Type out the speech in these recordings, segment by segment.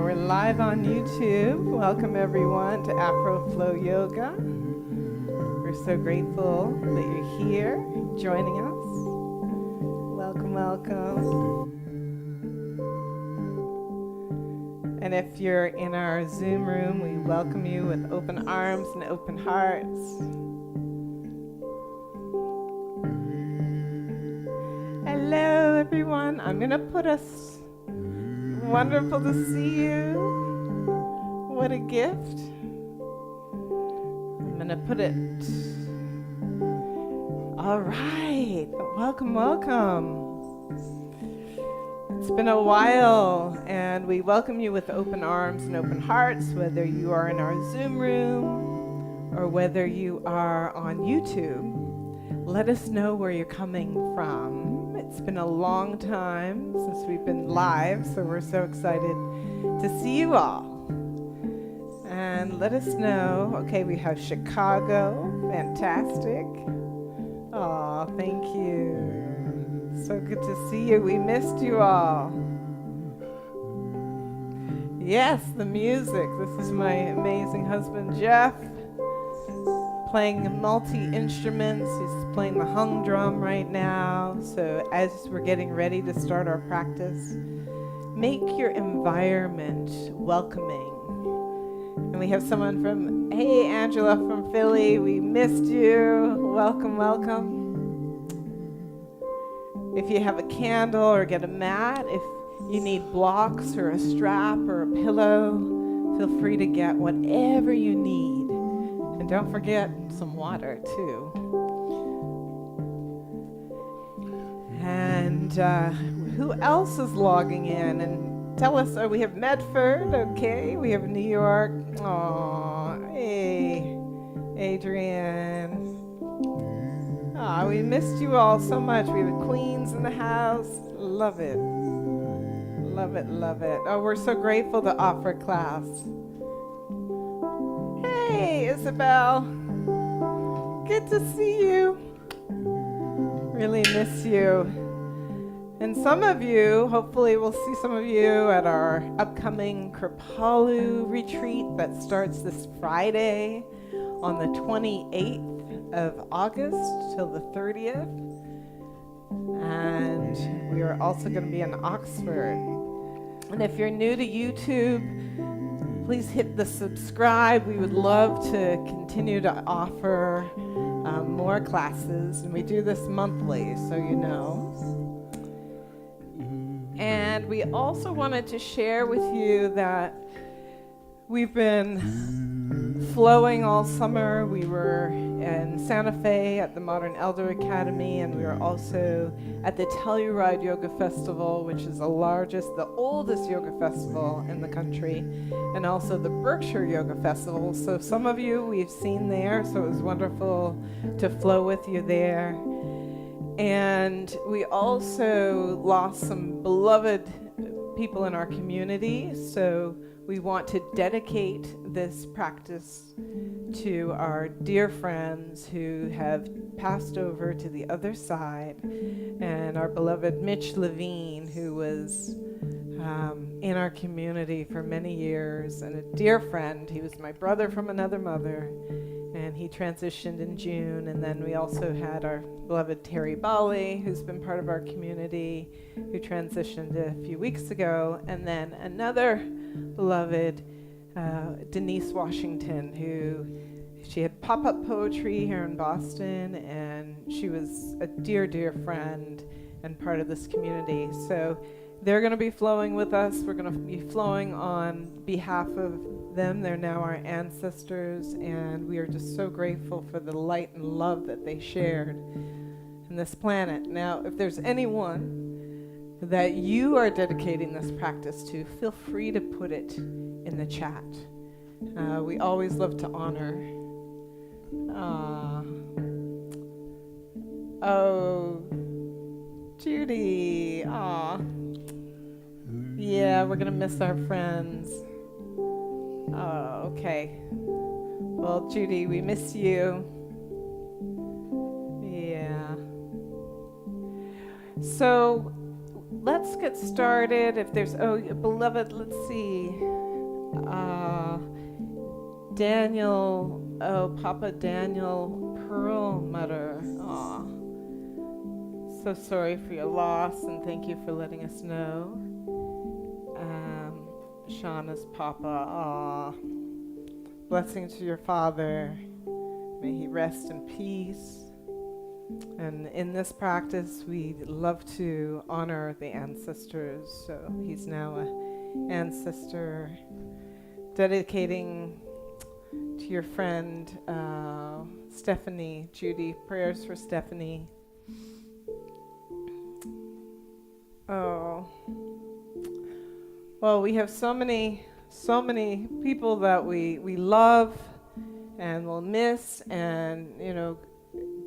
we're live on YouTube. Welcome everyone to Afro Flow Yoga. We're so grateful that you're here joining us. Welcome, welcome. And if you're in our Zoom room, we welcome you with open arms and open hearts. Hello everyone. I'm going to put us. Wonderful to see you. What a gift. I'm going to put it. All right. Welcome, welcome. It's been a while, and we welcome you with open arms and open hearts, whether you are in our Zoom room or whether you are on YouTube. Let us know where you're coming from. It's been a long time since we've been live, so we're so excited to see you all. And let us know. Okay, we have Chicago. Fantastic. Oh, thank you. So good to see you. We missed you all. Yes, the music. This is my amazing husband, Jeff, playing multi-instruments. He's playing the hung drum right now. So as we're getting ready to start our practice, make your environment welcoming. And we have someone from, hey, Angela from Philly. We missed you. Welcome, welcome. If you have a candle or get a mat, if you need blocks or a strap or a pillow, feel free to get whatever you need. And don't forget some water, too. And who else is logging in? And tell us, we have Medford, okay. We have New York. Aw, hey, Adrienne. Aw, we missed you all so much. We have Queens in the house. Love it. Love it, love it. Oh, we're so grateful to offer class. Hey, Isabel. Good to see you. Really miss you. And some of you, hopefully we'll see some of you at our upcoming Kripalu retreat that starts this Friday on the 28th of August till the 30th. And we are also going to be in Oxford. And if you're new to YouTube, please hit the subscribe. We would love to continue to offer more classes, and we do this monthly, so you know. And we also wanted to share with you that we've been flowing all summer. We were in Santa Fe at the Modern Elder Academy, and we were also at the Telluride Yoga Festival, which is the oldest yoga festival in the country, and also the Berkshire Yoga Festival. So some of you we've seen there, so it was wonderful to flow with you there. And we also lost some beloved people in our community, so we want to dedicate this practice to our dear friends who have passed over to the other side, and our beloved Mitch Levine, who was in our community for many years, and a dear friend. He was my brother from another mother, and he transitioned in June. And then we also had our beloved Terry Bali, who's been part of our community, who transitioned a few weeks ago. And then another beloved, Denise Washington, she had pop-up poetry here in Boston, and she was a dear, dear friend and part of this community. So they're going to be flowing with us. We're going to be flowing on behalf of them. They're now our ancestors, and we are just so grateful for the light and love that they shared in this planet. Now, if there's anyone that you are dedicating this practice to, feel free to put it in the chat. We always love to honor. Oh, Judy. Aw. Yeah, we're going to miss our friends. Oh, okay. Well, Judy, we miss you. Yeah. So let's get started. If there's, beloved, let's see. Daniel, Papa Daniel Perlmutter. Aw. So sorry for your loss, and thank you for letting us know. Shauna's Papa, aw. Blessing to your father. May he rest in peace. And in this practice, we love to honor the ancestors. So he's now an ancestor, dedicating to your friend Stephanie, Judy. Prayers for Stephanie. Oh, well, we have so many people that we love and will miss, and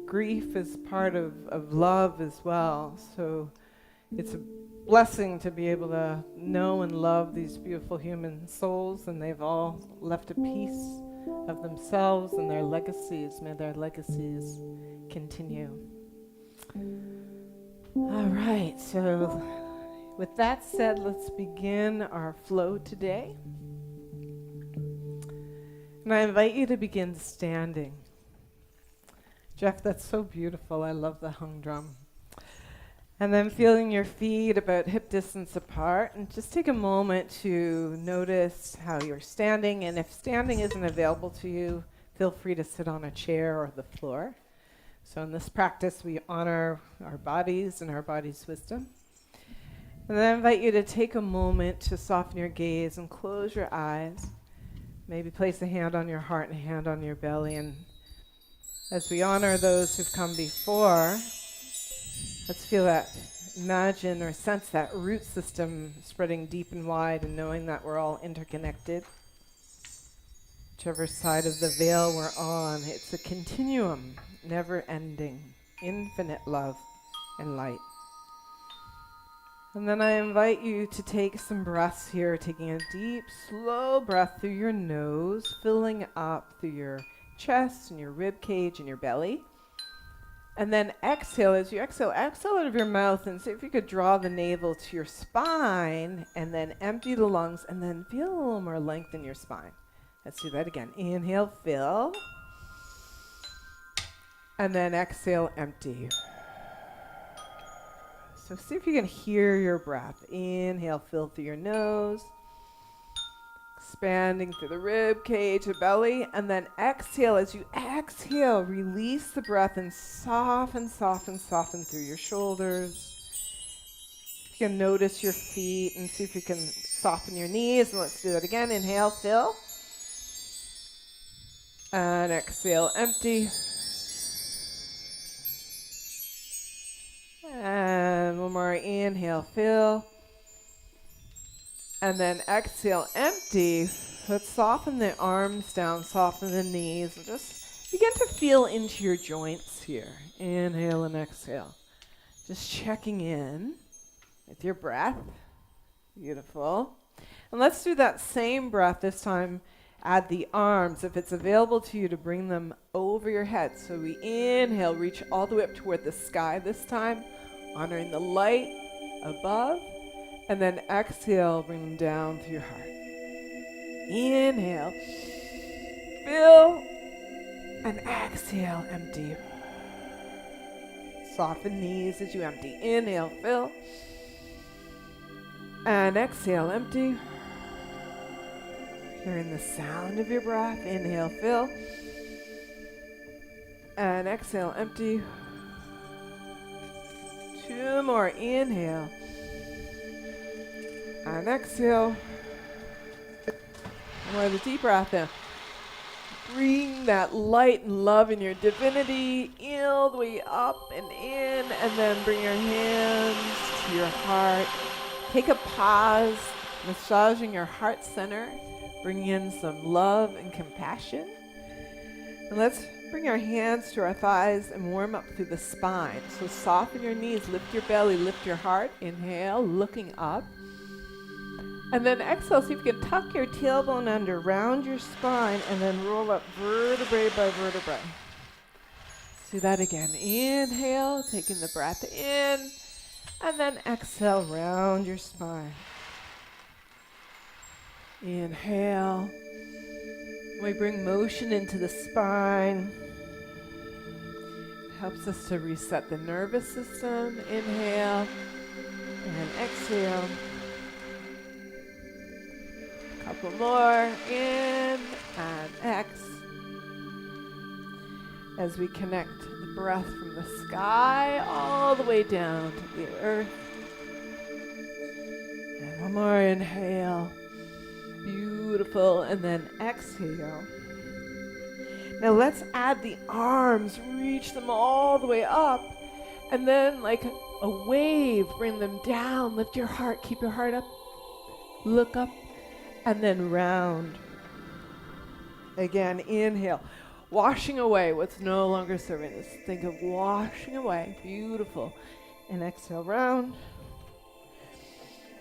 grief is part of love as well. So it's a blessing to be able to know and love these beautiful human souls, and they've all left a piece of themselves and their legacies. May their legacies continue. All right, so with that said, let's begin our flow today. And I invite you to begin standing. Jeff, that's so beautiful. I love the hung drum. And then feeling your feet about hip distance apart, and just take a moment to notice how you're standing. And if standing isn't available to you, feel free to sit on a chair or the floor. So in this practice, we honor our bodies and our body's wisdom. And then I invite you to take a moment to soften your gaze and close your eyes. Maybe place a hand on your heart and a hand on your belly. And as we honor those who've come before, let's feel that, imagine or sense that root system spreading deep and wide, and knowing that we're all interconnected. Whichever side of the veil we're on, it's a continuum, never ending, infinite love and light. And then I invite you to take some breaths here, taking a deep, slow breath through your nose, filling up through your chest and your rib cage and your belly. And then exhale. As you exhale out of your mouth, and see if you could draw the navel to your spine, and then empty the lungs, and then feel a little more length in your spine. Let's do that again. Inhale, fill. And then exhale, empty. So see if you can hear your breath. Inhale, fill through your nose. Expanding through the rib cage, the belly, and then exhale. As you exhale, release the breath and soften through your shoulders. You can notice your feet and see if you can soften your knees. And let's do that again. Inhale, fill. And exhale, empty. And one more. Inhale, fill. And then exhale, empty. Let's soften the arms down, soften the knees, and just begin to feel into your joints here. Inhale and exhale. Just checking in with your breath. Beautiful. And let's do that same breath this time. Add the arms, if it's available to you, to bring them over your head. So we inhale, reach all the way up toward the sky this time, honoring the light above. And then exhale, bring them down through your heart. Inhale, fill, and exhale, empty. Soften knees as you empty. Inhale, fill, and exhale, empty. Hearing the sound of your breath. Inhale, fill, and exhale, empty. Two more. Inhale. And exhale. More of the deep breath in. Bring that light and love in your divinity all the way up and in, and then bring your hands to your heart. Take a pause, massaging your heart center. Bring in some love and compassion. And let's bring our hands to our thighs and warm up through the spine. So soften your knees, lift your belly, lift your heart. Inhale, looking up. And then exhale, see if you can tuck your tailbone under, round your spine, and then roll up vertebrae by vertebrae. Let's do that again. Inhale, taking the breath in, and then exhale, round your spine. Inhale. We bring motion into the spine. Helps us to reset the nervous system. Inhale and exhale. Couple more. In and ex. As we connect the breath from the sky all the way down to the earth. And one more inhale. Beautiful. And then exhale. Now let's add the arms. Reach them all the way up. And then like a wave, bring them down. Lift your heart. Keep your heart up. Look up. And then round. Again, inhale. Washing away what's no longer serving us. Think of washing away. Beautiful. And exhale, round.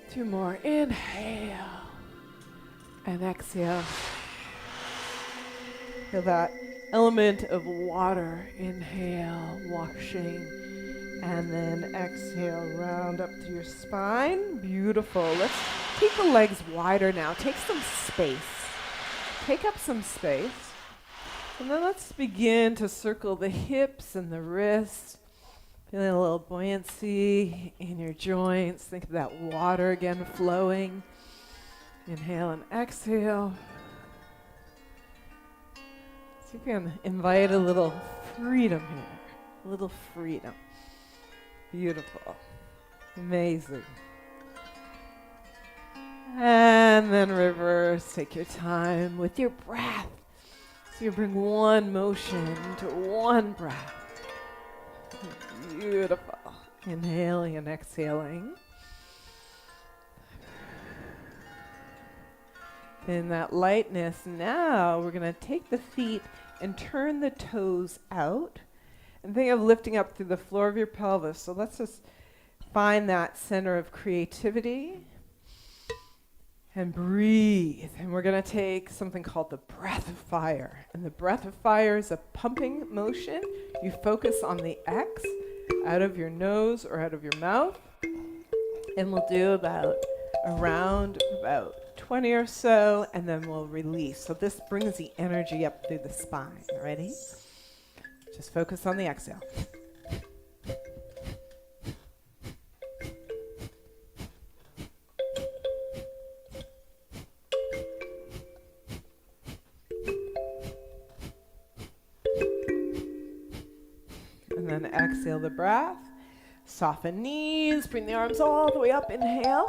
Two more. Inhale. And exhale. Feel that element of water. Inhale, washing. And then exhale, round up to your spine. Beautiful. Let's take the legs wider now. Take some space. Take up some space. And then let's begin to circle the hips and the wrists. Feeling a little buoyancy in your joints. Think of that water again flowing. Inhale and exhale. See if you can invite a little freedom here. A little freedom. Beautiful. Amazing. And then reverse. Take your time with your breath. So you bring one motion to one breath. Beautiful. Inhaling and exhaling. In that lightness, now we're going to take the feet and turn the toes out. And think of lifting up through the floor of your pelvis. So let's just find that center of creativity. And breathe. And we're going to take something called the breath of fire. And the breath of fire is a pumping motion. You focus on the X out of your nose or out of your mouth. And we'll do about 20 or so, and then we'll release. So this brings the energy up through the spine. Ready? Just focus on the exhale. And then exhale the breath. Soften knees. Bring the arms all the way up. Inhale.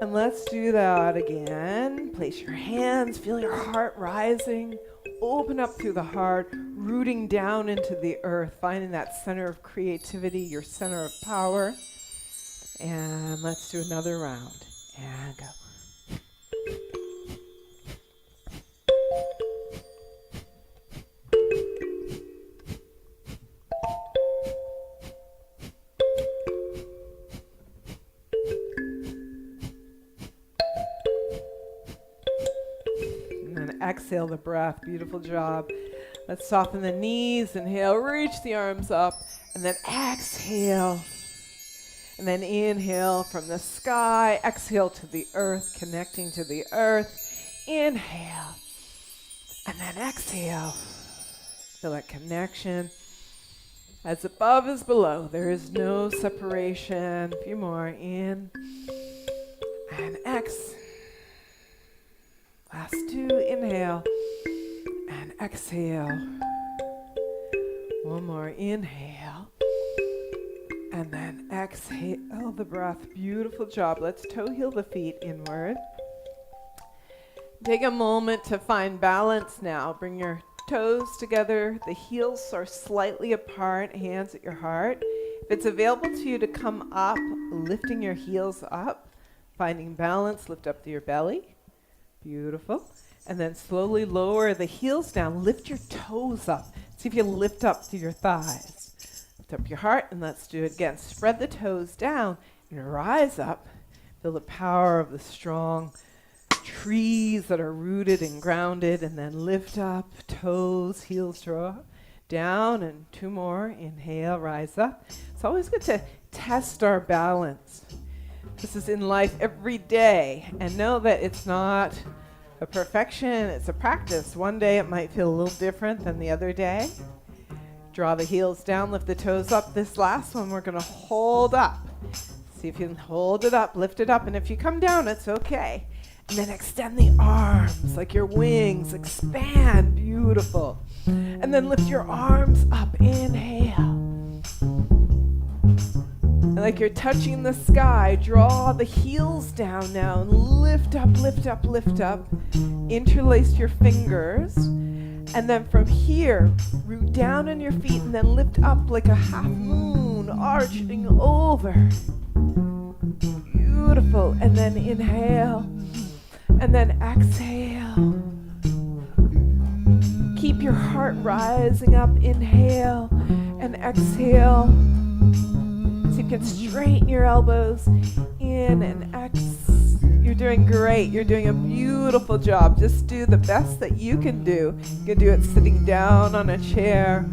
And let's do that again. Place your hands. Feel your heart rising. Open up through the heart. Rooting down into the earth. Finding that center of creativity. Your center of power. And let's do another round. And go. Exhale the breath. Beautiful job. Let's soften the knees. Inhale, reach the arms up. And then exhale. And then inhale from the sky. Exhale to the earth, connecting to the earth. Inhale. And then exhale. Feel that connection. As above is below. There is no separation. A few more. In. And exhale. Last two, inhale and exhale. One more, inhale and then exhale the breath. Beautiful job. Let's toe heel the feet inward. Take a moment to find balance now. Bring your toes together. The heels are slightly apart, hands at your heart. If it's available to you to come up, lifting your heels up, finding balance, lift up to your belly. Beautiful. And then slowly lower the heels down. Lift your toes up. See if you lift up to your thighs. Lift up your heart, and let's do it again. Spread the toes down and rise up. Feel the power of the strong trees that are rooted and grounded, and then lift up, toes, heels draw down, and two more. Inhale, rise up. It's always good to test our balance. This is in life every day. And know that it's not a perfection, it's a practice. One day it might feel a little different than the other day. Draw the heels down, lift the toes up. This last one we're going to hold up. See if you can hold it up, lift it up. And if you come down, it's okay. And then extend the arms like your wings. Expand. Beautiful. And then lift your arms up. Inhale. And like you're touching the sky, draw the heels down now and lift up, lift up, lift up. Interlace your fingers. And then from here, root down on your feet and then lift up like a half moon, arching over. Beautiful. And then inhale. And then exhale. Keep your heart rising up. Inhale and exhale. So you can straighten your elbows in and exhale. You're doing great. You're doing a beautiful job. Just do the best that you can do. You can do it sitting down on a chair,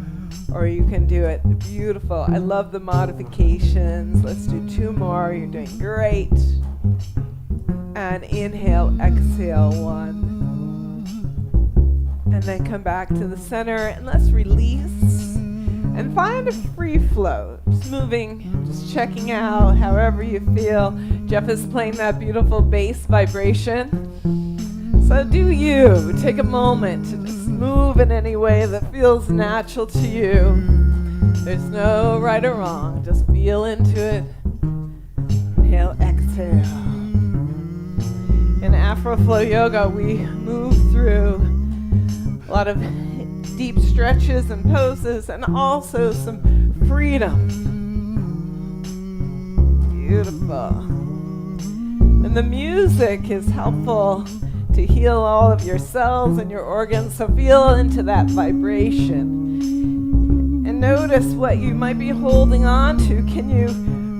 or you can do it beautiful. I love the modifications. Let's do 2 more. You're doing great. And inhale, exhale, 1. And then come back to the center and let's release. And find a free flow. Just moving, just checking out however you feel. Jeff is playing that beautiful bass vibration. So do you. Take a moment to just move in any way that feels natural to you. There's no right or wrong. Just feel into it. Inhale, exhale. In Afro Flow Yoga, we move through a lot of deep stretches and poses, and also some freedom. Beautiful. And the music is helpful to heal all of your cells and your organs, so feel into that vibration. And notice what you might be holding on to. Can you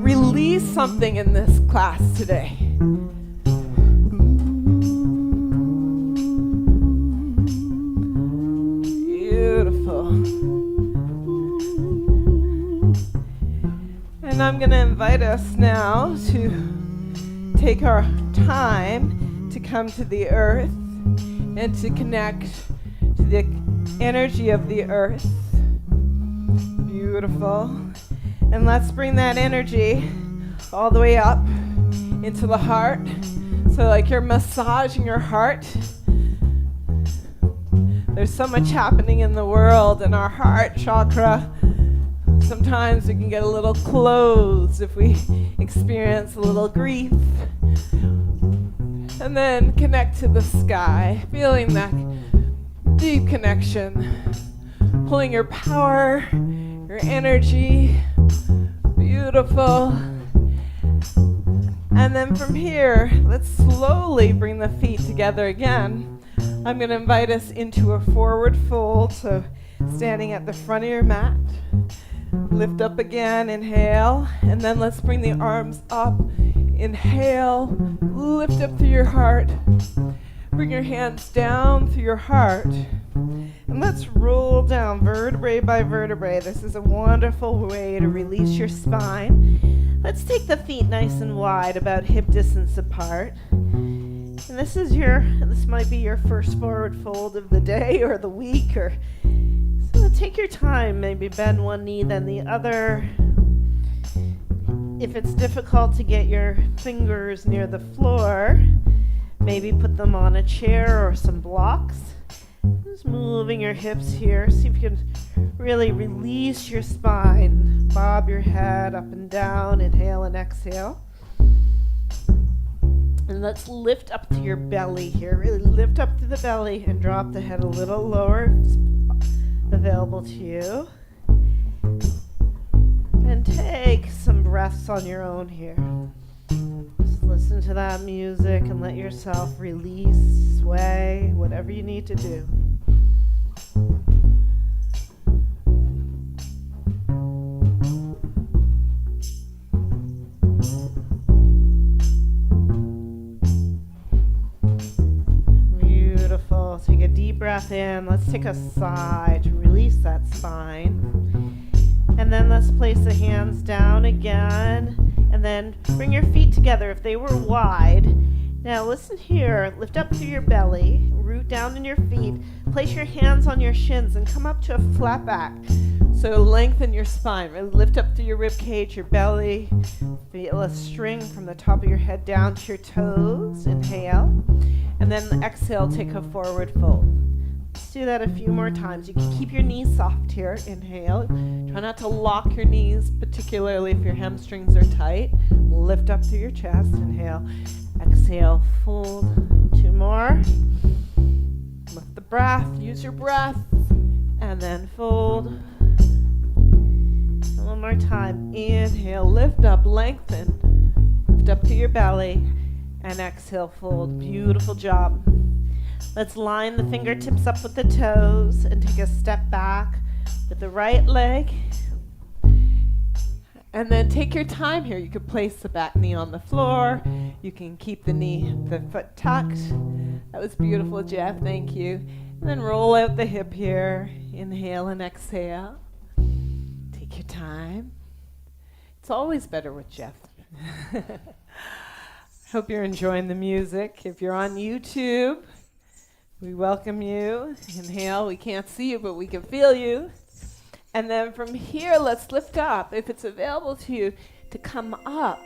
release something in this class today? Beautiful. And I'm going to invite us now to take our time to come to the earth and to connect to the energy of the earth. Beautiful. And let's bring that energy all the way up into the heart. So like you're massaging your heart. There's so much happening in the world, and our heart chakra, sometimes we can get a little closed if we experience a little grief. And then connect to the sky, feeling that deep connection, pulling your power, your energy. Beautiful. And then from here, let's slowly bring the feet together again. I'm going to invite us into a forward fold, so standing at the front of your mat. Lift up again, inhale, and then let's bring the arms up. Inhale, lift up through your heart. Bring your hands down through your heart. And let's roll down vertebrae by vertebrae. This is a wonderful way to release your spine. Let's take the feet nice and wide, about hip distance apart. And this might be your first forward fold of the day or the week, or so take your time. Maybe bend one knee, then the other. If it's difficult to get your fingers near the floor, maybe put them on a chair or some blocks. Just moving your hips here. See if you can really release your spine. Bob your head up and down. Inhale and exhale. And let's lift up to your belly here. Really lift up to the belly and drop the head a little lower if it's available to you. And take some breaths on your own here. Just listen to that music and let yourself release, sway, whatever you need to do. Beautiful. Take a deep breath in. Let's take a sigh to release that spine. And then let's place the hands down again. And And then bring your feet together if they were wide. Now listen here, lift up through your belly, root down in your feet, place your hands on your shins and come up to a flat back. So lengthen your spine, really lift up through your rib cage, your belly, feel a string from the top of your head down to your toes, inhale, and then exhale, take a forward fold. Let's do that a few more times. You can keep your knees soft here, inhale, try not to lock your knees, particularly if your hamstrings are tight, lift up through your chest, inhale, exhale, fold, 2 more, lift the breath, use your breath, and then fold. One more time. Inhale, lift up, lengthen. Lift up to your belly and exhale, fold. Beautiful job. Let's line the fingertips up with the toes and take a step back with the right leg. And then take your time here. You can place the back knee on the floor. You can keep the foot tucked. That was beautiful, Jeff. Thank you. And then roll out the hip here. Inhale and exhale. Take your time. It's always better with Jeff. Hope you're enjoying the music. If you're on YouTube, we welcome you. Inhale. We can't see you, but we can feel you. And then from here, let's lift up, if it's available to you, to come up.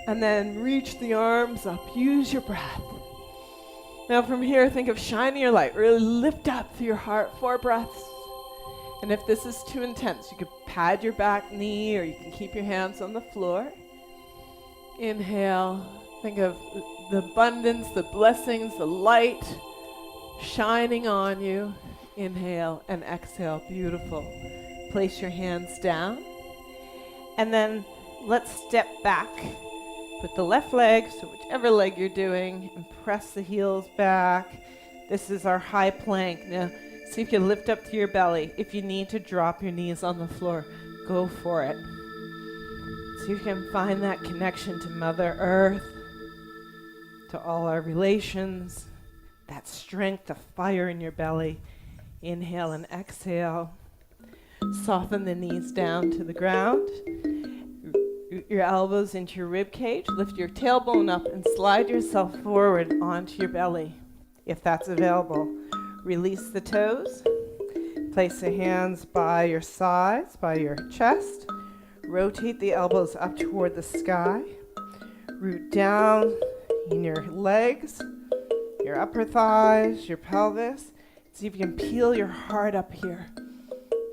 And then reach the arms up. Use your breath. Now from here, think of shining your light. Really lift up through your heart. 4 breaths. And if this is too intense, you could pad your back knee or you can keep your hands on the floor. Inhale. Think of the abundance, the blessings, the light shining on you. Inhale and exhale. Beautiful. Place your hands down. And then let's step back. Put the left leg, so whichever leg you're doing, and press the heels back. This is our high plank. Now, see if you lift up to your belly. If you need to drop your knees on the floor, go for it. See if you can find that connection to Mother Earth, to all our relations, that strength, the fire in your belly. Inhale and exhale. Soften the knees down to the ground. Root your elbows into your rib cage. Lift your tailbone up and slide yourself forward onto your belly, if that's available. Release the toes. Place the hands by your sides, by your chest. Rotate the elbows up toward the sky. Root down in your legs, your upper thighs, your pelvis. See if you can peel your heart up here.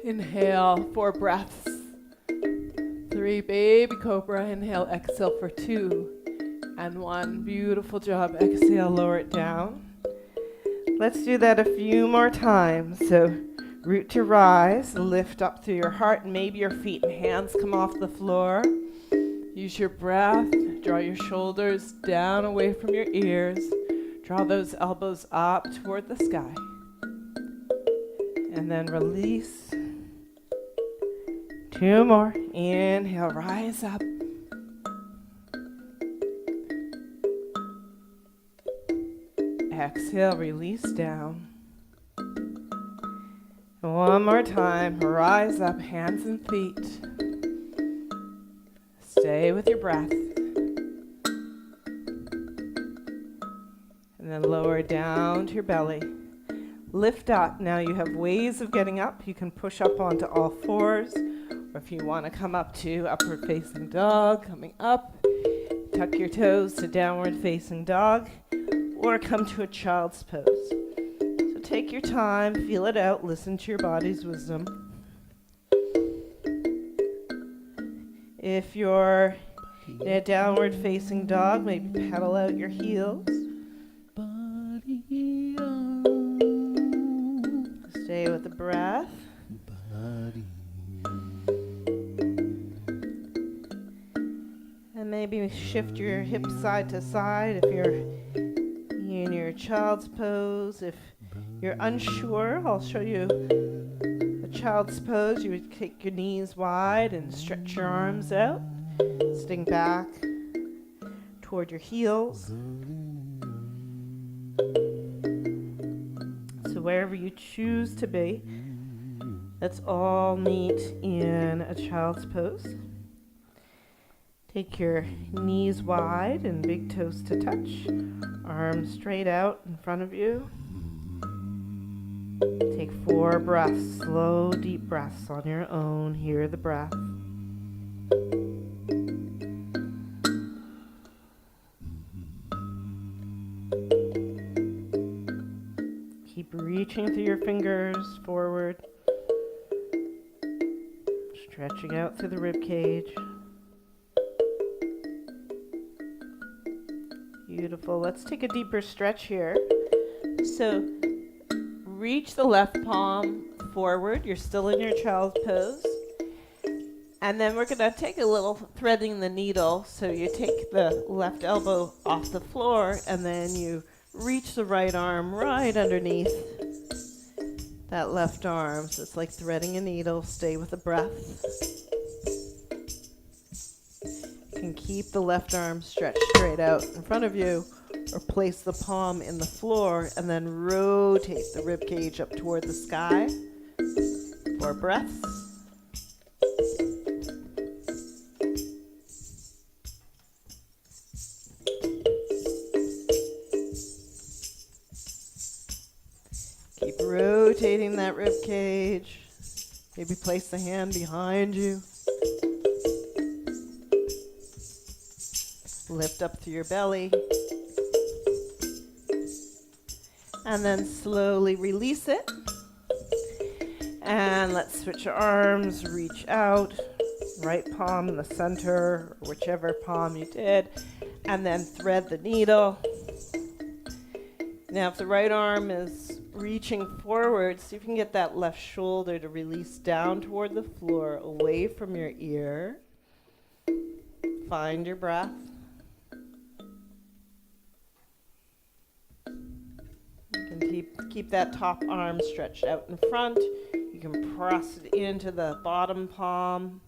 Inhale, 4 breaths. 3, baby cobra. Inhale, exhale for 2 and 1. Beautiful job. Exhale, lower it down. Let's do that a few more times. So root to rise, lift up through your heart, and maybe your feet and hands come off the floor. Use your breath. Draw your shoulders down away from your ears. Draw those elbows up toward the sky. And then release. 2 more. Inhale, rise up. Exhale, release down. 1 more time. Rise up, hands and feet. Stay with your breath. And then lower down to your belly. Lift up. Now you have ways of getting up. You can push up onto all 4s. Or if you want to come up to upward facing dog, coming up. Tuck your toes to downward facing dog. Or come to a child's pose. So take your time, feel it out, listen to your body's wisdom. If you're in a downward facing dog, maybe pedal out your heels. Stay with the breath. And maybe shift your hips side to side if you're in your child's pose. If you're unsure, I'll show you a child's pose. You would take your knees wide and stretch your arms out, sitting back toward your heels. So wherever you choose to be, let's all meet in a child's pose. Take your knees wide and big toes to touch. Arms straight out in front of you. Take 4 breaths, slow, deep breaths on your own. Hear the breath. Keep reaching through your fingers forward. Stretching out through the rib cage. Beautiful. Let's take a deeper stretch here. So reach the left palm forward. You're still in your child's pose. And then we're going to take a little threading the needle. So you take the left elbow off the floor and then you reach the right arm right underneath that left arm. So it's like threading a needle. Stay with the breath. You can keep the left arm stretched straight out in front of you, or place the palm in the floor and then rotate the rib cage up toward the sky. 4 breaths. Keep rotating that rib cage. Maybe place the hand behind you. Lift up through your belly. And then slowly release it. And let's switch our arms, reach out. Right palm in the center, or whichever palm you did. And then thread the needle. Now if the right arm is reaching forward, see if you can get that left shoulder to release down toward the floor, away from your ear. Find your breath. You can keep that top arm stretched out in front. You can press it into the bottom palm.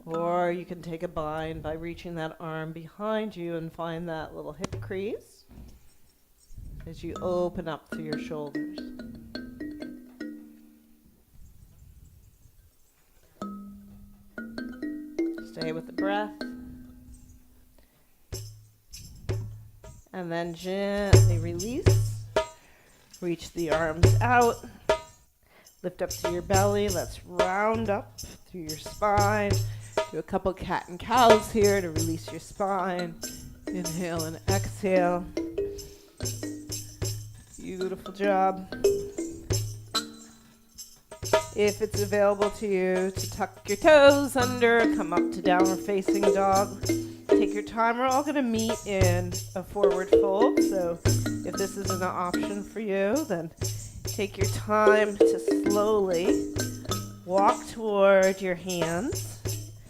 Or you can take a bind by reaching that arm behind you and find that little hip crease as you open up through your shoulders. Stay with the breath. And then gently release. Reach the arms out. Lift up to your belly. Let's round up through your spine. Do a couple cat and cows here to release your spine. Inhale and exhale. Beautiful job. If it's available to you to tuck your toes under, come up to downward facing dog. Take your time. We're all going to meet in a forward fold. So if this isn't an option for you, then take your time to slowly walk toward your hands.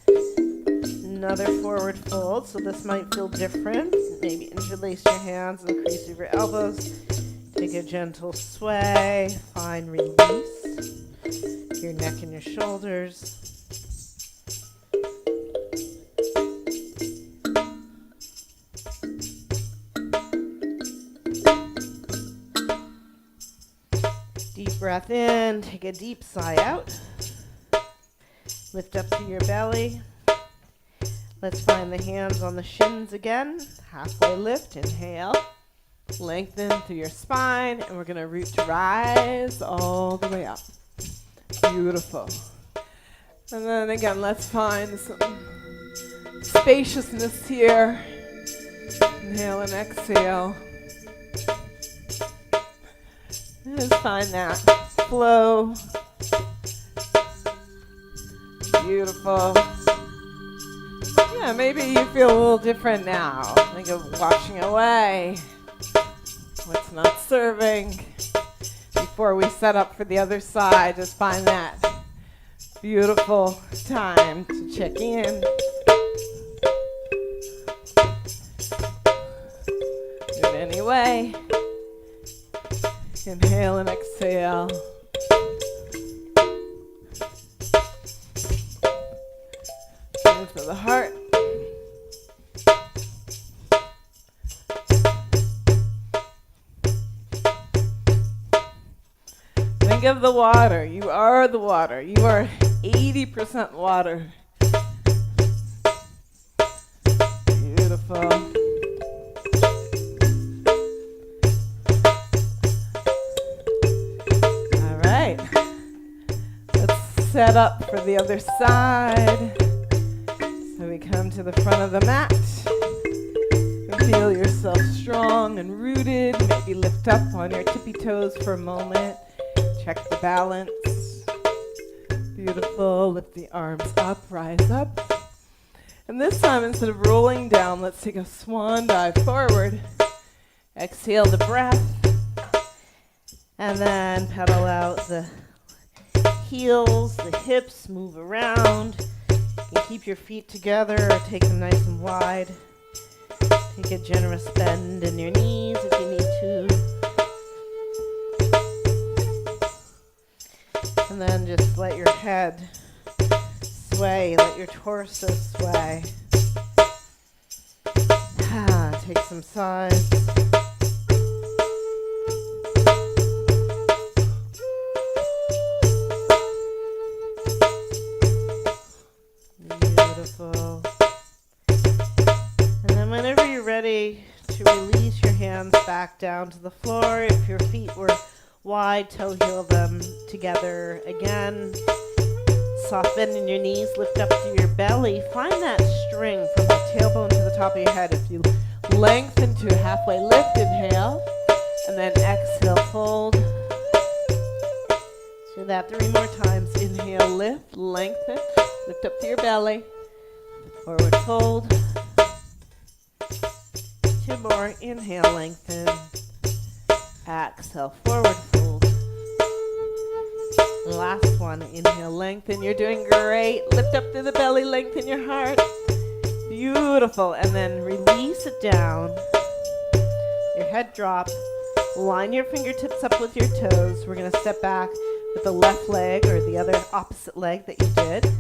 Another forward fold. So this might feel different. Maybe interlace your hands and crease of your elbows. Take a gentle sway. Find release. Your neck and your shoulders. Deep breath in, take a deep sigh out. Lift up to your belly. Let's find the hands on the shins again. Halfway lift, inhale. Lengthen through your spine, and we're going to root to rise all the way up. Beautiful. And then again, let's find some spaciousness here. Inhale and exhale. Just find that flow. Beautiful. Yeah, maybe you feel a little different now. Like of washing away what's not serving. Before we set up for the other side, just find that beautiful time to check in. Do it anyway. Inhale and exhale. Breathe for the heart. Think of the water. You are the water. You are 80% water. Beautiful. All right. Let's set up for the other side. So we come to the front of the mat. Feel yourself strong and rooted. Maybe lift up on your tippy toes for a moment. Check the balance. Beautiful. Lift the arms up, rise up. And this time, instead of rolling down, let's take a swan dive forward. Exhale the breath. And then pedal out the heels, the hips, move around. You can keep your feet together or take them nice and wide. Take a generous bend in your knees if you need to. And then just let your head sway, let your torso sway. Take some sides. Beautiful. And then whenever you're ready to release your hands back down to the floor, if your feet were wide, toe heel them together again. Soft bend in your knees, lift up to your belly. Find that string from the tailbone to the top of your head. If you lengthen to a halfway lift, inhale, and then exhale, fold. Do that 3 more times. Inhale, lift, lengthen, lift up to your belly. Forward fold. 2 more. Inhale, lengthen. Exhale, forward fold. Last one. Inhale, lengthen. You're doing great. Lift up to the belly, lengthen your heart. Beautiful. And then release it down. Your head drop. Line your fingertips up with your toes. We're going to step back with the left leg or the other opposite leg that you did.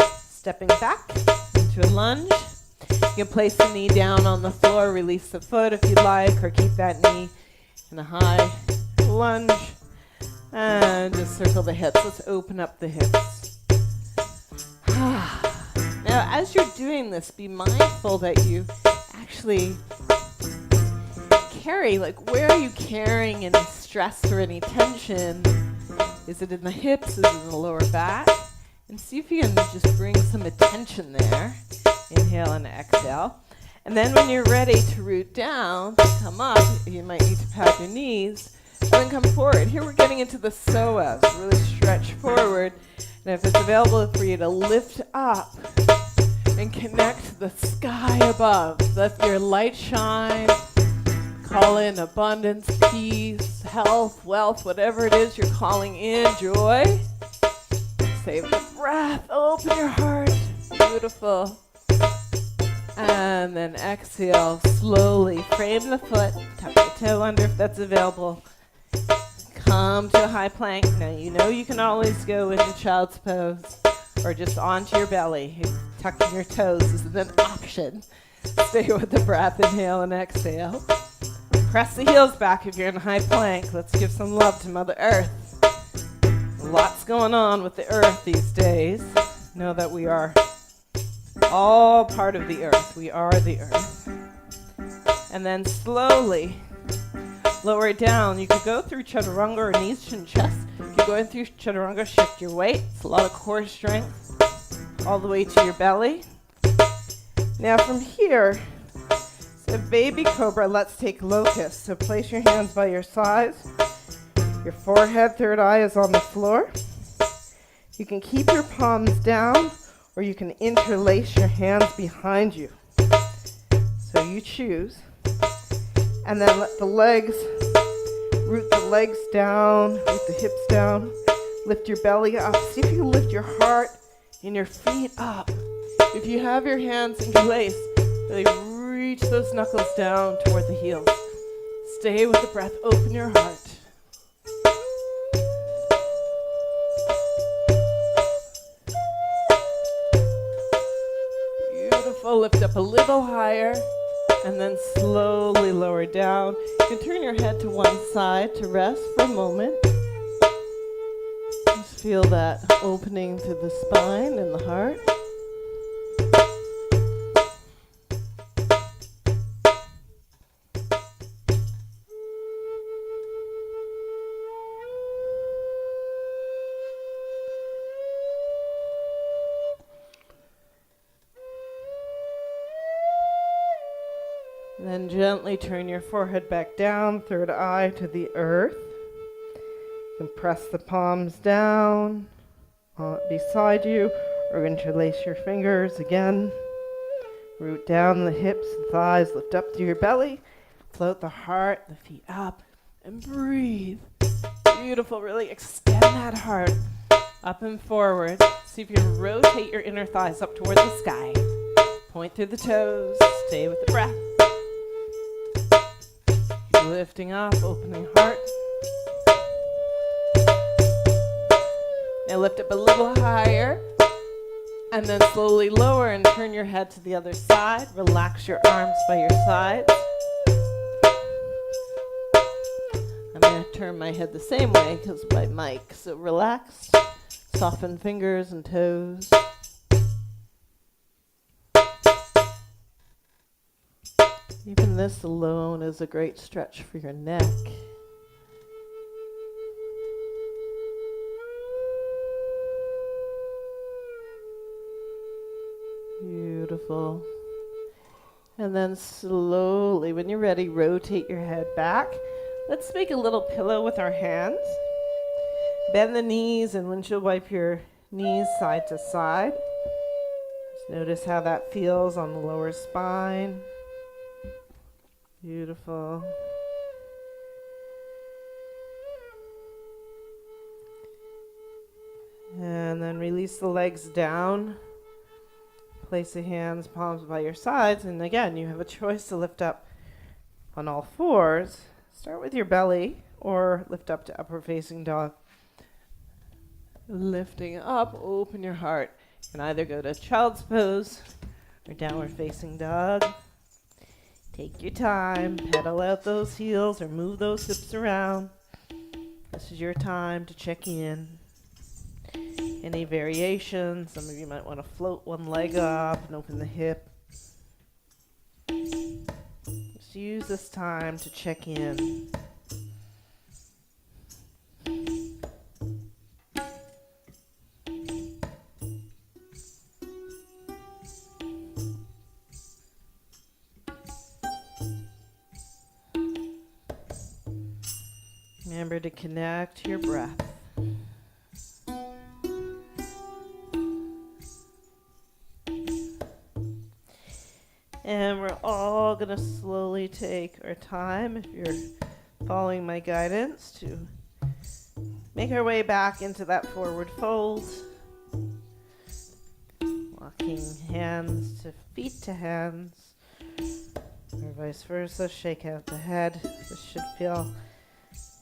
Stepping back into a lunge. You can place the knee down on the floor, release the foot if you'd like, or keep that knee in a high lunge. And just circle the hips. Let's open up the hips. Now, as you're doing this, be mindful that you actually carry, like, where are you carrying any stress or any tension? Is it in the hips? Is it in the lower back? And see if you can just bring some attention there. Inhale and exhale. And then when you're ready to root down, come up. You might need to pad your knees. And then come forward. Here we're getting into the psoas. Really stretch forward. And if it's available for you to lift up and connect to the sky above. Let your light shine. Call in abundance, peace, health, wealth, whatever it is you're calling in. Joy. Save the breath. Open your heart. Beautiful. And then exhale, slowly frame the foot, tuck the toe under if that's available. Come to a high plank. Now you know you can always go into child's pose or just onto your belly. Tucking your toes is an option. Stay with the breath, inhale and exhale. Press the heels back if you're in a high plank. Let's give some love to Mother Earth. Lots going on with the earth these days. Know that we are all part of the earth. We are the earth. And then slowly lower it down. You could go through chaturanga or knees to chest. If you're going through chaturanga, shift your weight. It's a lot of core strength all the way to your belly. Now from here, so baby cobra, let's take locust. So place your hands by your sides. Your forehead, third eye is on the floor. You can keep your palms down, or you can interlace your hands behind you. So you choose. And then let the legs, root the legs down, root the hips down, lift your belly up. See if you can lift your heart and your feet up. If you have your hands interlaced, really reach those knuckles down toward the heels. Stay with the breath, open your heart. Lift up a little higher and then slowly lower down. You can turn your head to one side to rest for a moment. Just feel that opening to the spine and the heart. then gently turn your forehead back down, third eye to the earth. You can press the palms down beside you or interlace your fingers again. Root down the hips and thighs, lift up through your belly. Float the heart, the feet up, and breathe. Beautiful. Really extend that heart up and forward. See if you can rotate your inner thighs up toward the sky. Point through the toes. Stay with the breath. Keep lifting up, opening heart. Now lift up a little higher. And then slowly lower and turn your head to the other side. Relax your arms by your sides. I'm going to turn my head the same way because of my mic. So relax. Soften fingers and toes. Even this alone is a great stretch for your neck. Beautiful. And then slowly, when you're ready, rotate your head back. Let's make a little pillow with our hands. Bend the knees and windshield wipe your knees side to side. Just notice how that feels on the lower spine. Beautiful. And then release the legs down. Place the hands, palms by your sides, and again, you have a choice to lift up on all fours. Start with your belly, or lift up to upward facing dog. Lifting up, open your heart. You can either go to child's pose or downward facing dog. Take your time, pedal out those heels or move those hips around. This is your time to check in. Any variations? Some of you might want to float one leg up and open the hip. Just use this time to check in. Remember to connect to your breath. And we're all going to slowly take our time, if you're following my guidance, to make our way back into that forward fold. Walking hands to feet to hands, or vice versa. Shake out the head. This should feel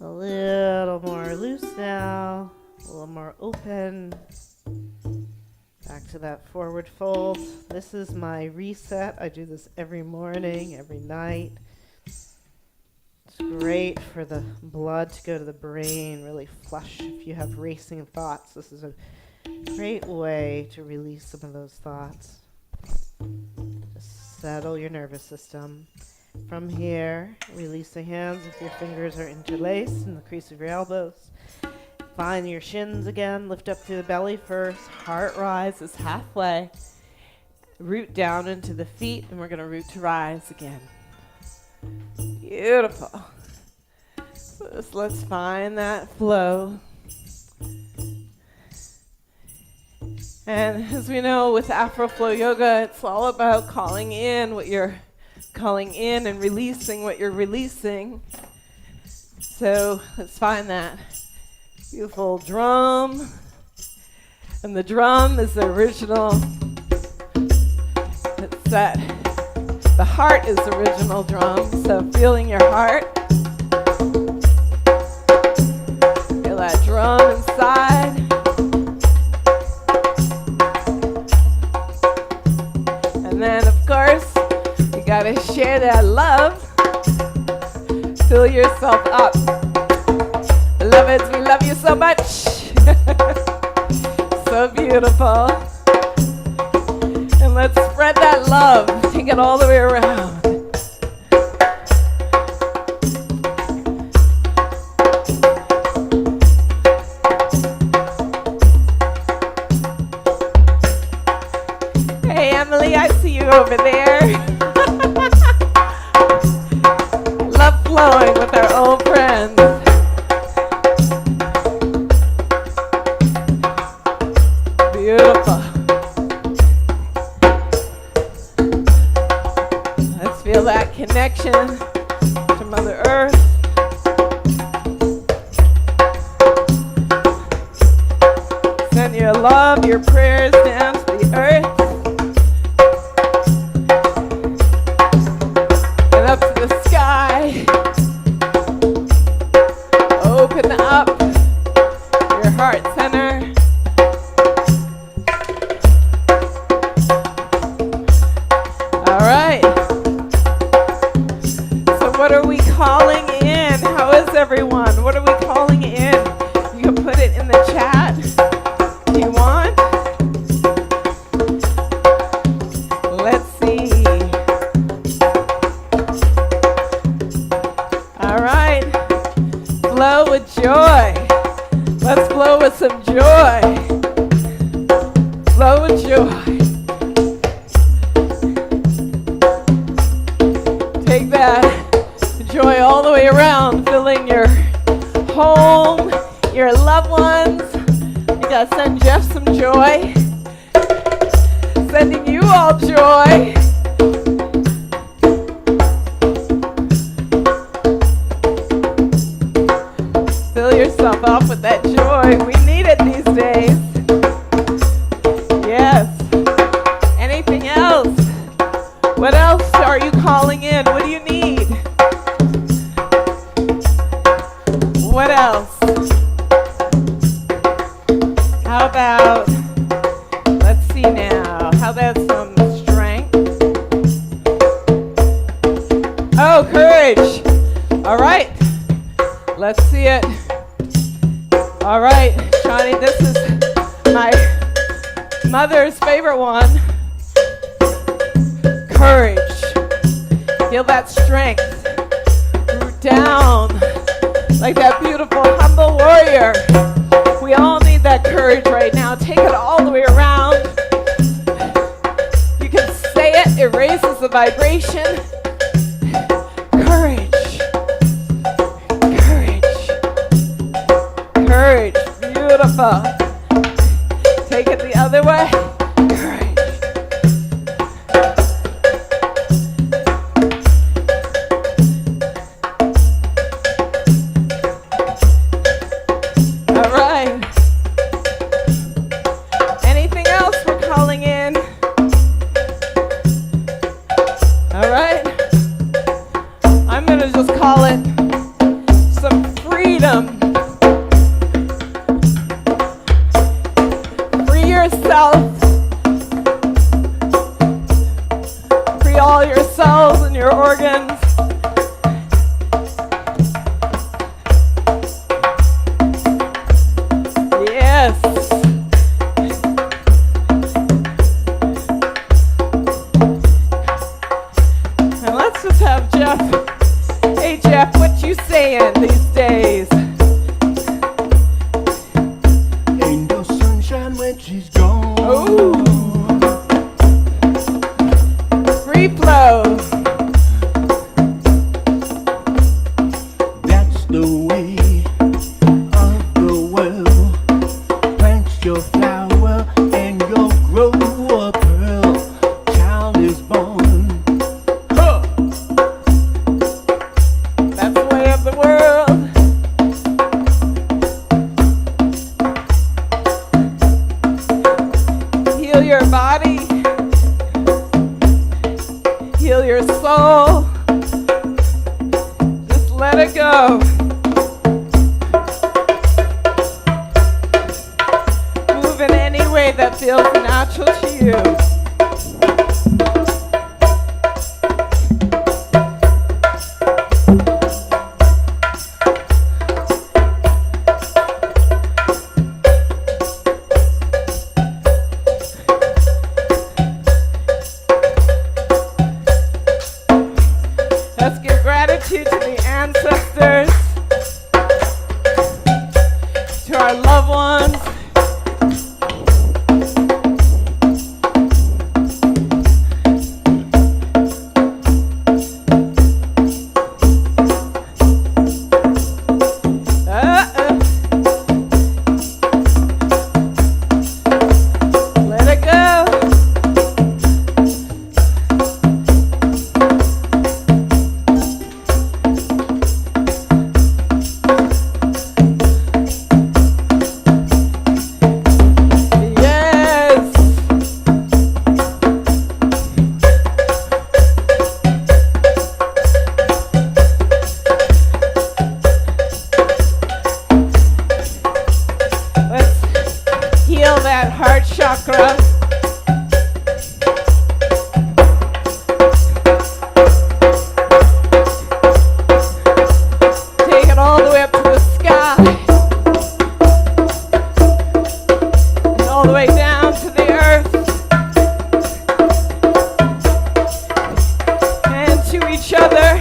a little more loose now, a little more open. Back to that forward fold. This is my reset. I do this every morning, every night. It's great for the blood to go to the brain, really flush if you have racing thoughts. This is a great way to release some of those thoughts. Just settle your nervous system. From here, release the hands if your fingers are interlaced in the crease of your elbows. Find your shins again. Lift up through the belly first. Heart rises halfway. Root down into the feet, and we're going to root to rise again. Beautiful. So just let's find that flow. And as we know, with Afro Flow Yoga, it's all about calling in what you're calling in and releasing what you're releasing. So let's find that beautiful drum. And the drum is the original. It's that. The heart is the original drum. So feeling your heart. Feel that drum inside. And then, of course, you gotta share that love. Fill yourself up. Beloveds, we love you so much. So beautiful. And let's spread that love. Take it all the way around. Hey, Emily, I see you over there. flowing with our old friends. Beautiful. Let's feel that connection to Mother Earth. Send your love, your prayers down to the earth. And up to the sky. Open up your heart center. All right. So what are we calling in? How is everyone? What are we calling in? You can put it in the chat if you want. Let's see. All right. Flow with joy. Let's flow with some joy. Flow with joy. Take that joy all the way around, filling your home, your loved ones. You gotta send Jeff some joy. Sending you all joy. Fill yourself up with that joy. We need it these days. Yes. Anything else? What else are you calling in? What do you need? What else? How about, let's see now, how about some strength? Oh, courage. All right. Let's see it. All right, Shawnee, this is my mother's favorite one. Courage. Feel that strength. Root down like that beautiful, humble warrior. We all need that courage right now. Take it all the way around. You can say it. It raises the vibration. Courage. Courage. Courage. Beautiful. Take it the other way. Courage. All right. Anything else we're calling in? All right. I'm going to just call it some freedom. Free yourself. Free all your cells and your organs. Yes. And let's just have Jeff. Hey Jeff, what you saying these days? Ain't no sunshine when she's gone. Ooh. Free flow. That's the way of the world. Plant your flower and you'll grow a pearl. Child is born. Huh. That's the way of the world. Heal your body. Heal your soul. Just let it go. Move in any way that feels natural to you. Let's give gratitude to the ancestors, to our loved ones. the way up to the sky, and all the way down to the earth, and to each other.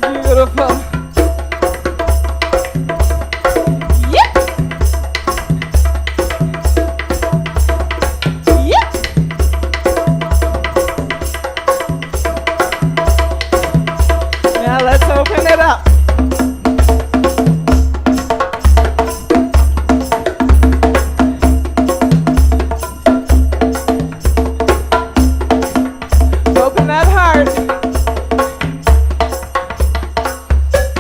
Beautiful. Yep. Yep. Now let's open it up. Open that heart.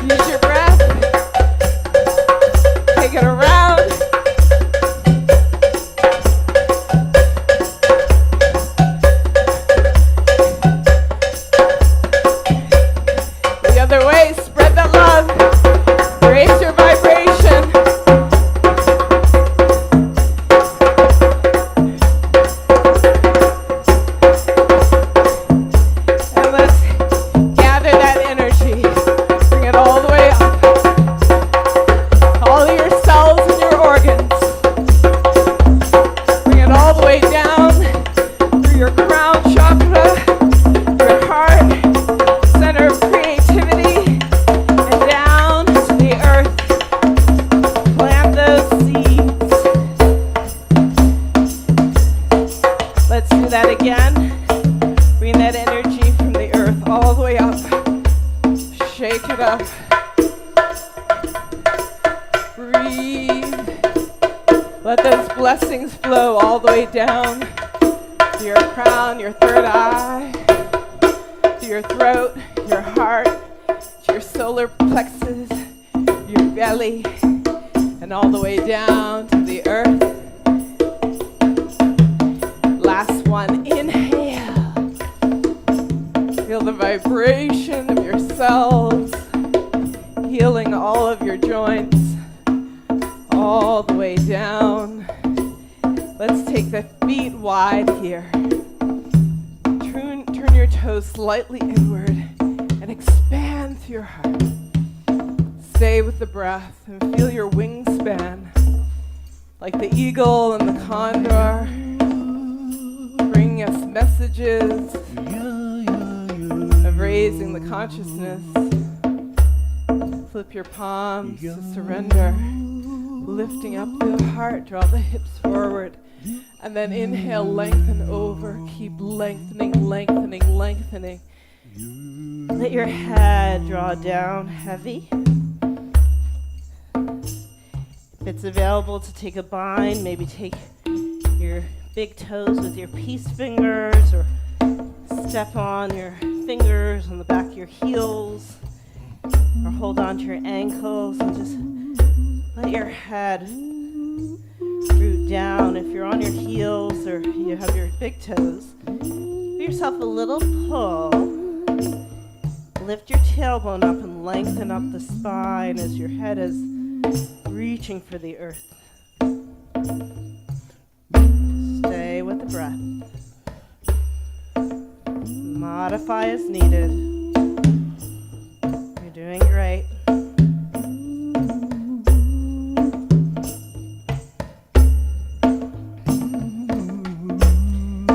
Use your breath. Take it around. The other way, spread that love. Raise your vibration. And let's gather that energy. Bring it all the way up. All of your cells and your organs. Bring it all the way down through your crown chakra, your heart, center of creativity, and down to the earth. Plant those seeds. Let's do that again. Bring that energy from the earth all the way up. Shake it up. Breathe. Let those blessings flow all the way down to your crown, your third eye, to your throat, your heart, to your solar plexus, your belly, and all the way down to the earth. Last one, inhale. Feel the vibration of your cells, healing all of your joints, all the way down. Let's take the feet wide here. Turn your toes slightly inward and expand through your heart. Stay with the breath and feel your wingspan, like the eagle and the condor, bringing us messages of raising the consciousness. Flip your palms to surrender, lifting up the heart, draw the hips forward, and then inhale, lengthen over, keep lengthening, lengthening, lengthening. Let your head draw down heavy. If it's available to take a bind, maybe take your big toes with your peace fingers, or step on your fingers on the back of your heels, or hold on to your ankles and just let your head root down. If you're on your heels or you have your big toes, give yourself a little pull. Lift your tailbone up and lengthen up the spine as your head is reaching for the earth. Stay with the breath. Modify as needed. You're doing great.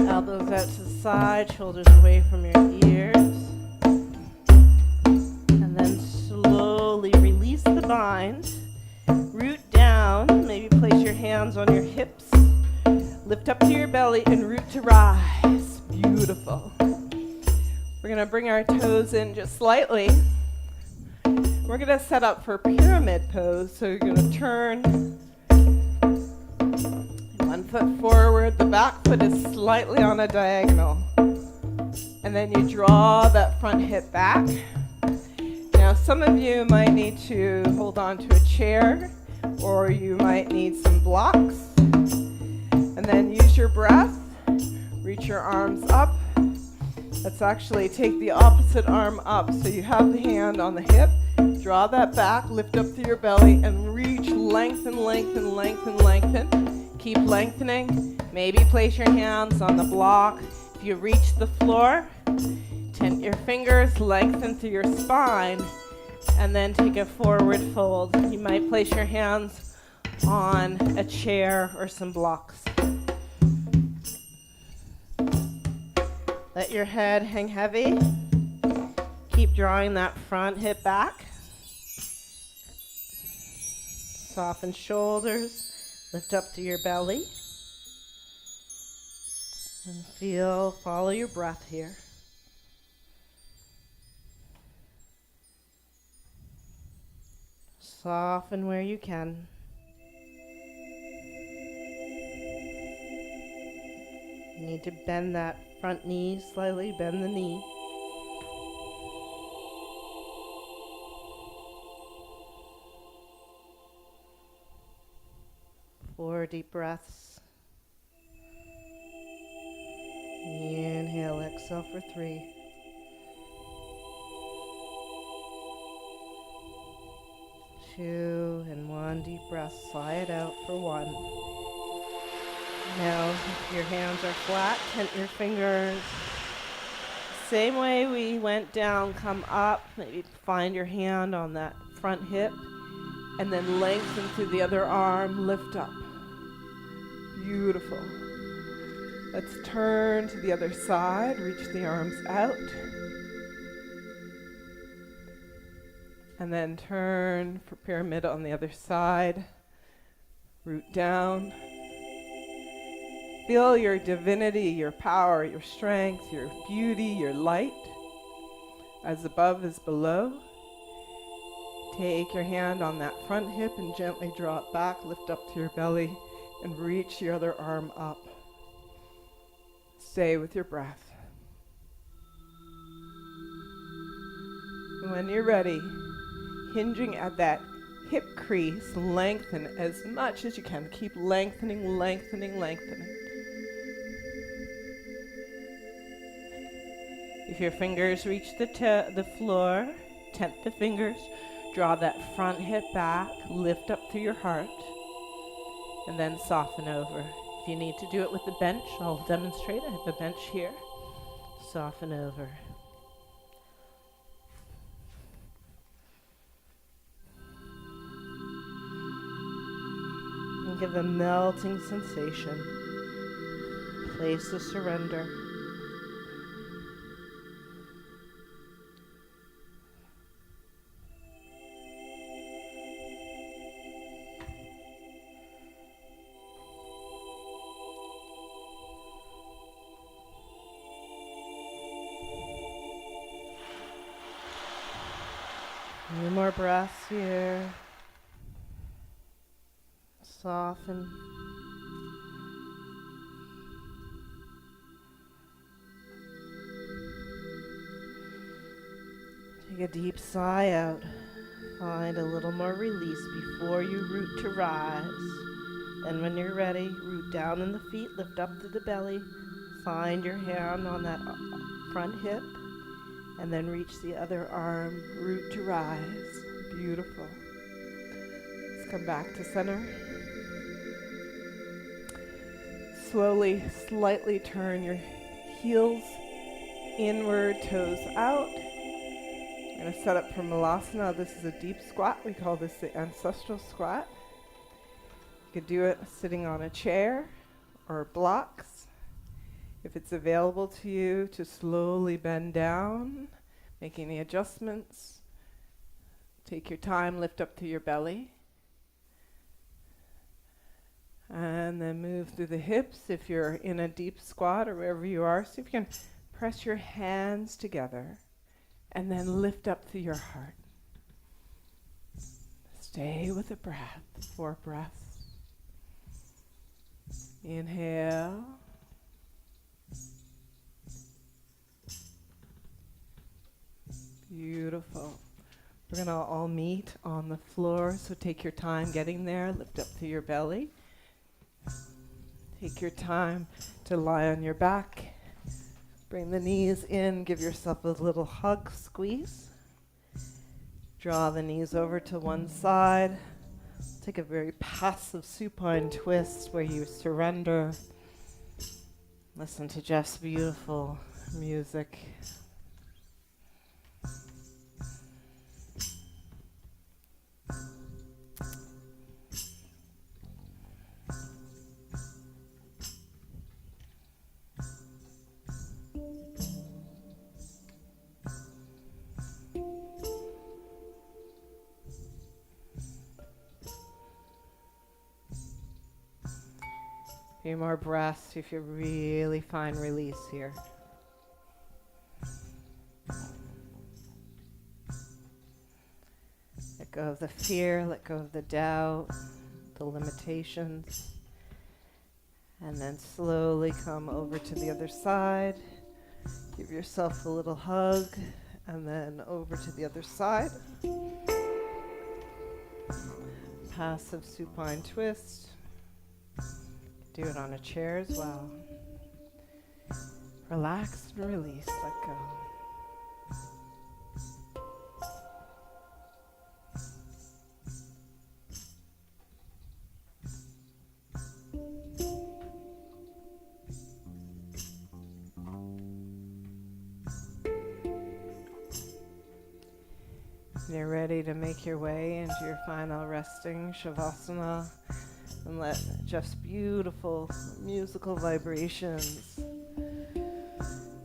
Elbows out to the side, shoulders away from your ears. And then slowly release the bind. Root down, maybe place your hands on your hips. Lift up to your belly and root to rise. Beautiful. We're going to bring our toes in just slightly. We're going to set up for pyramid pose. So you're going to turn one foot forward. The back foot is slightly on a diagonal. And then you draw that front hip back. Now some of you might need to hold on to a chair, or you might need some blocks. And then use your breath. Reach your arms up. Let's actually take the opposite arm up. So you have the hand on the hip. Draw that back, lift up through your belly, and reach, lengthen, lengthen, lengthen, lengthen. Keep lengthening. Maybe place your hands on the block. If you reach the floor, Tent your fingers, lengthen through your spine, and then take a forward fold. You might place your hands on a chair or some blocks. Let your head hang heavy. Keep drawing that front hip back. Soften shoulders, lift up to your belly. And follow your breath here. Soften where you can. You need to bend that front knee slightly, bend the knee. Four deep breaths. Inhale, exhale for 3. Two, and 1 deep breath. Sigh it out for 1. Now, if your hands are flat, tent your fingers. Same way we went down, come up. Maybe find your hand on that front hip, and then lengthen through the other arm, lift up. Beautiful. Let's turn to the other side, reach the arms out. And then turn for pyramid on the other side. Root down. Feel your divinity, your power, your strength, your beauty, your light. As above is below. Take your hand on that front hip and gently draw it back, lift up to your belly, and reach your other arm up. Stay with your breath. When you're ready, hinging at that hip crease, lengthen as much as you can. Keep lengthening, lengthening, lengthening. If your fingers reach the floor, tent the fingers, draw that front hip back, lift up through your heart, and then soften over. If you need to do it with the bench, I'll demonstrate. I have a bench here. Soften over. And give a melting sensation. Place the surrender. A few more breaths here. Soften. Take a deep sigh out. Find a little more release before you root to rise. Then when you're ready, root down in the feet, lift up to the belly. Find your hand on that front hip. And then reach the other arm, root to rise. Beautiful. Let's come back to center. Slowly, slightly turn your heels inward, toes out. I'm going to set up for Malasana. This is a deep squat. We call this the ancestral squat. You could do it sitting on a chair or blocks. If it's available to you, to slowly bend down, make any adjustments. Take your time, lift up to your belly. And then move through the hips if you're in a deep squat or wherever you are. See if you can press your hands together and then lift up through your heart. Stay with the breath, 4 breaths. Inhale. Beautiful. We're going to all meet on the floor, so take your time getting there. Lift up to your belly. Take your time to lie on your back. Bring the knees in. Give yourself a little hug, squeeze. Draw the knees over to one side. Take a very passive supine twist where you surrender. Listen to Jeff's beautiful music. few more breaths. See if you really find release here. Let go of the fear, let go of the doubt, the limitations. And then slowly come over to the other side. Give yourself a little hug, and then over to the other side. Passive supine twist. Do it on a chair as well. Relax and release, let go. You're ready to make your way into your final resting Shavasana, and let just beautiful musical vibrations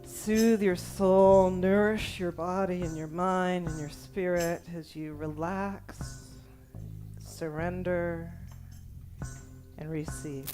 soothe your soul, nourish your body and your mind and your spirit as you relax, surrender, and receive.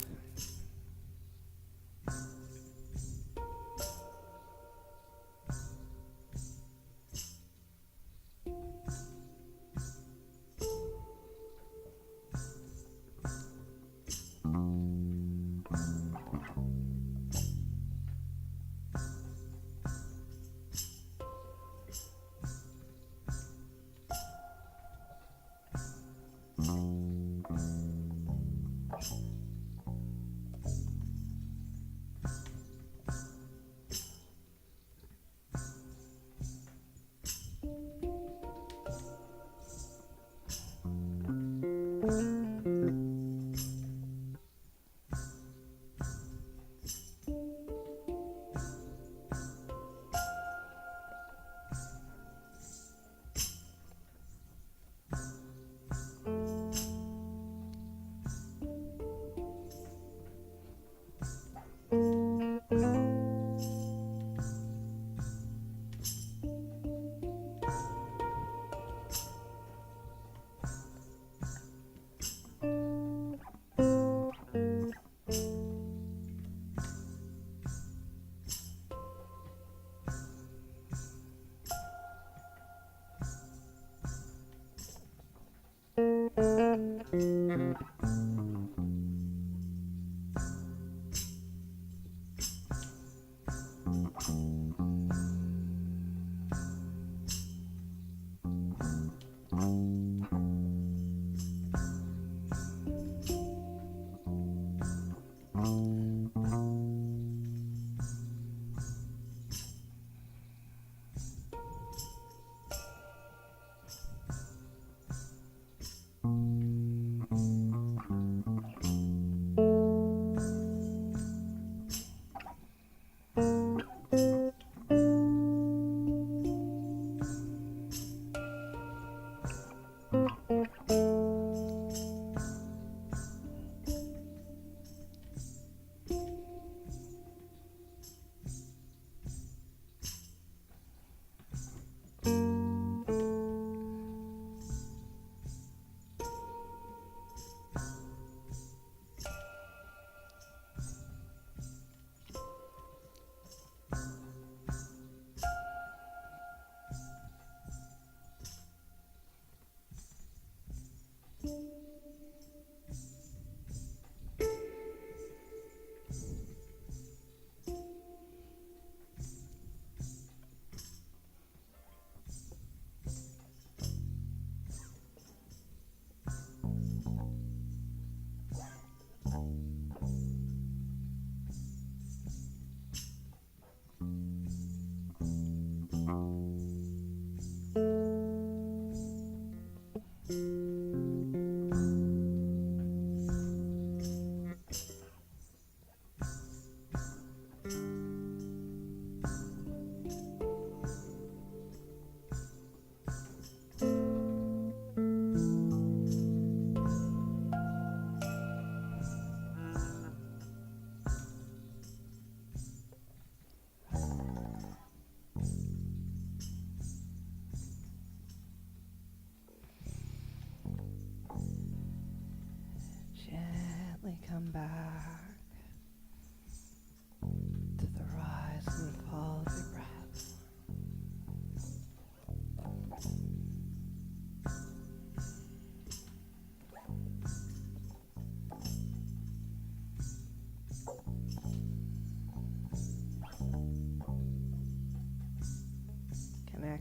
Come back.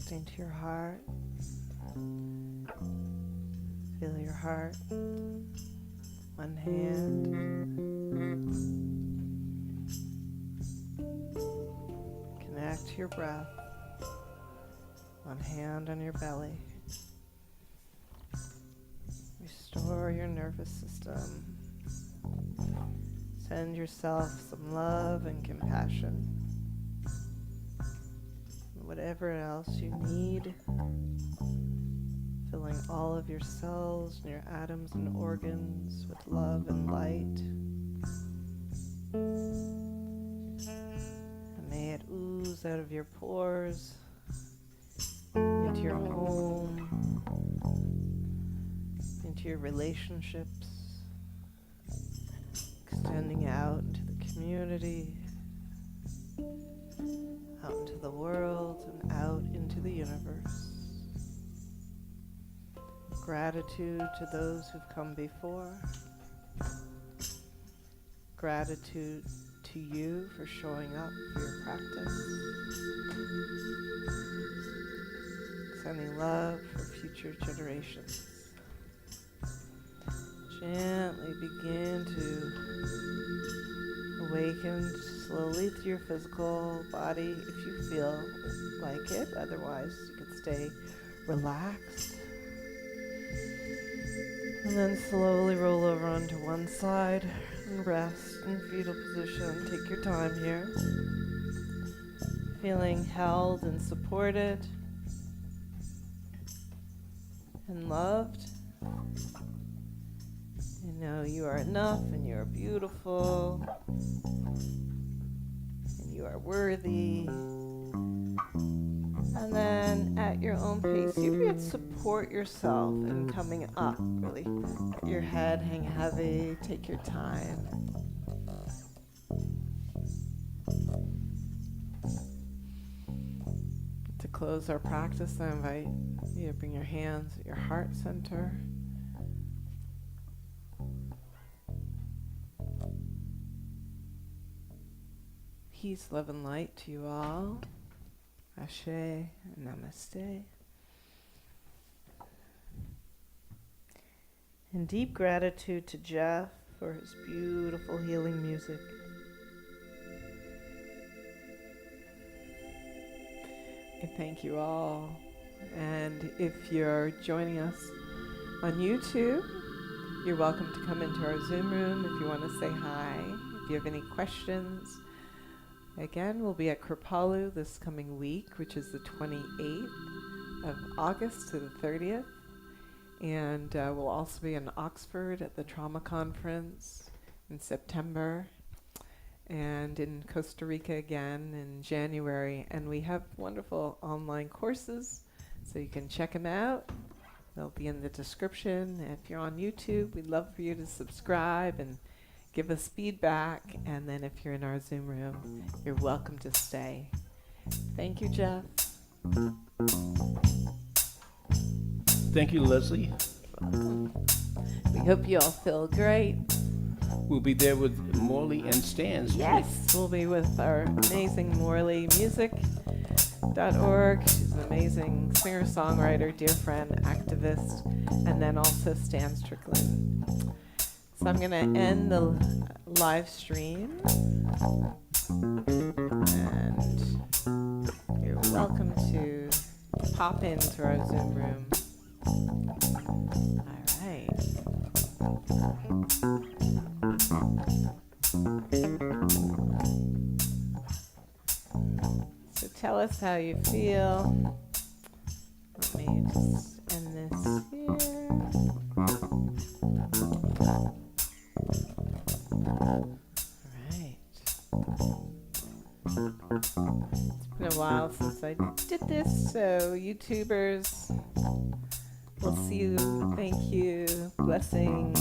connecting to your heart. Feel your heart. One hand. Connect to your breath. One hand on your belly. Restore your nervous system. Send yourself some love and compassion. Whatever else you need. Filling all of your cells and your atoms and organs with love and light. And may it ooze out of your pores into your home, into your relationships, extending out into the community, out into the world, and out into the universe. Gratitude to those who've come before. Gratitude to you for showing up for your practice. Sending love for future generations. Gently begin to awaken slowly through your physical body if you feel like it. Otherwise, you could stay relaxed. And then slowly roll over onto one side and rest in fetal position. Take your time here. Feeling held and supported and loved. You know you are enough and you are beautiful and you are worthy. And then at your own pace, you can support yourself in coming up, really. Let your head hang heavy, take your time. To close our practice, I invite you to bring your hands at your heart center. Peace, love, and light to you all. Ashe, namaste. And deep gratitude to Jeff for his beautiful healing music. I thank you all. And if you're joining us on YouTube, you're welcome to come into our Zoom room if you want to say hi. If you have any questions, again, we'll be at Kripalu this coming week, which is the 28th of August to the 30th. And we'll also be in Oxford at the Trauma Conference in September. And in Costa Rica again in January. And we have wonderful online courses, so you can check them out. They'll be in the description. If you're on YouTube, we'd love for you to subscribe and give us feedback, and then if you're in our Zoom room, you're welcome to stay. Thank you, Jeff. Thank you, Leslie. We hope you all feel great. We'll be there with Morley and Stans. Yes, we'll be with our amazing Morley Music.org. She's an amazing singer-songwriter, dear friend, activist, and then also Stan Strickland. So I'm going to end the live stream, and you're welcome to pop into our Zoom room. All right. So tell us how you feel. Let me just end this here. It's been a while since I did this, so YouTubers, we'll see you. Thank you. Blessings.